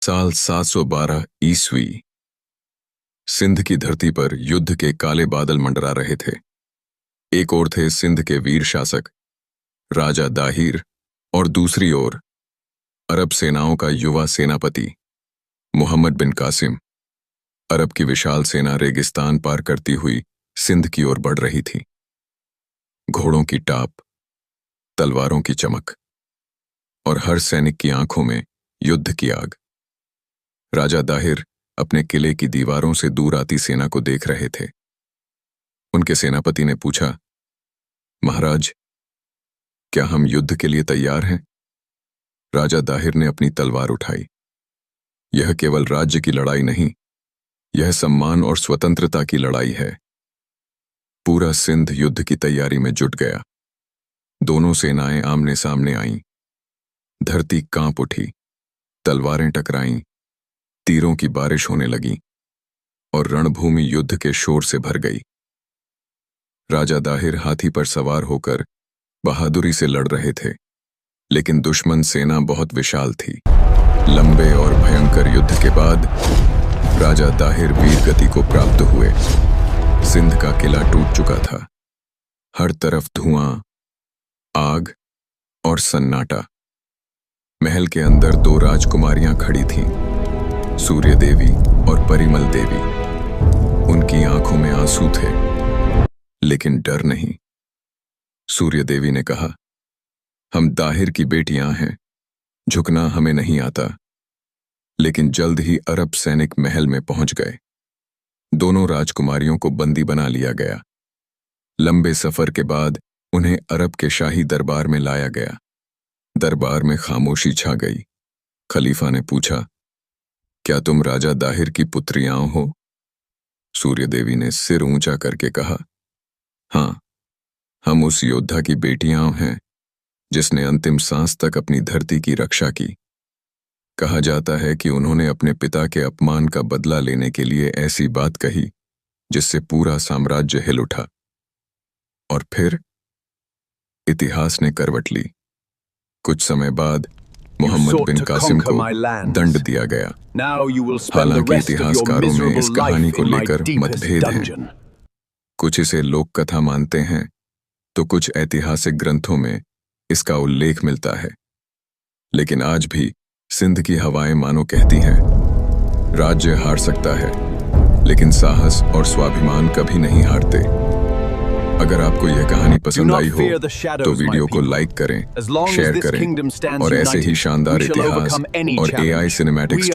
साल 712 ईस्वी। सिंध की धरती पर युद्ध के काले बादल मंडरा रहे थे। एक ओर थे सिंध के वीर शासक राजा दाहिर और दूसरी ओर अरब सेनाओं का युवा सेनापति मोहम्मद बिन कासिम। अरब की विशाल सेना रेगिस्तान पार करती हुई सिंध की ओर बढ़ रही थी। घोड़ों की टाप, तलवारों की चमक और हर सैनिक की आंखों में युद्ध की आग। राजा दाहिर अपने किले की दीवारों से दूर आती सेना को देख रहे थे। उनके सेनापति ने पूछा, महाराज, क्या हम युद्ध के लिए तैयार हैं? राजा दाहिर ने अपनी तलवार उठाई। यह केवल राज्य की लड़ाई नहीं, यह सम्मान और स्वतंत्रता की लड़ाई है। पूरा सिंध युद्ध की तैयारी में जुट गया। दोनों सेनाएं आमने सामने आईं। धरती कांप उठी, तलवारें टकराईं, तीरों की बारिश होने लगी और रणभूमि युद्ध के शोर से भर गई। राजा दाहिर हाथी पर सवार होकर बहादुरी से लड़ रहे थे, लेकिन दुश्मन सेना बहुत विशाल थी। लंबे और भयंकर युद्ध के बाद राजा दाहिर वीर गति को प्राप्त हुए। सिंध का किला टूट चुका था। हर तरफ धुआं, आग और सन्नाटा। महल के अंदर दो राजकुमारियां खड़ी थीं, सूर्य देवी और परिमल देवी। उनकी आंखों में आंसू थे, लेकिन डर नहीं। सूर्य देवी ने कहा, हम दाहिर की बेटियां हैं, झुकना हमें नहीं आता। लेकिन जल्द ही अरब सैनिक महल में पहुंच गए। दोनों राजकुमारियों को बंदी बना लिया गया। लंबे सफर के बाद उन्हें अरब के शाही दरबार में लाया गया। दरबार में खामोशी छा गई। खलीफा ने पूछा, क्या तुम राजा दाहिर की पुत्रियां हो? सूर्य देवी ने सिर ऊंचा करके कहा, हाँ, हम उस योद्धा की बेटियां हैं जिसने अंतिम सांस तक अपनी धरती की रक्षा की। कहा जाता है कि उन्होंने अपने पिता के अपमान का बदला लेने के लिए ऐसी बात कही जिससे पूरा साम्राज्य हिल उठा। और फिर इतिहास ने करवट ली। कुछ समय बाद मोहम्मद बिन कासिम को दंड दिया गया। हालांकि इतिहासकारों में इस कहानी को लेकर मतभेद हैं। कुछ इसे लोक कथा मानते हैं, तो कुछ ऐतिहासिक ग्रंथों में इसका उल्लेख मिलता है। लेकिन आज भी सिंध की हवाएं मानो कहती हैं, राज्य हार सकता है, लेकिन साहस और स्वाभिमान कभी नहीं हारते। अगर आपको यह कहानी पसंद आई हो तो वीडियो को लाइक करें, शेयर करें और ऐसे ही शानदार इतिहास और AI सिनेमैटिक्स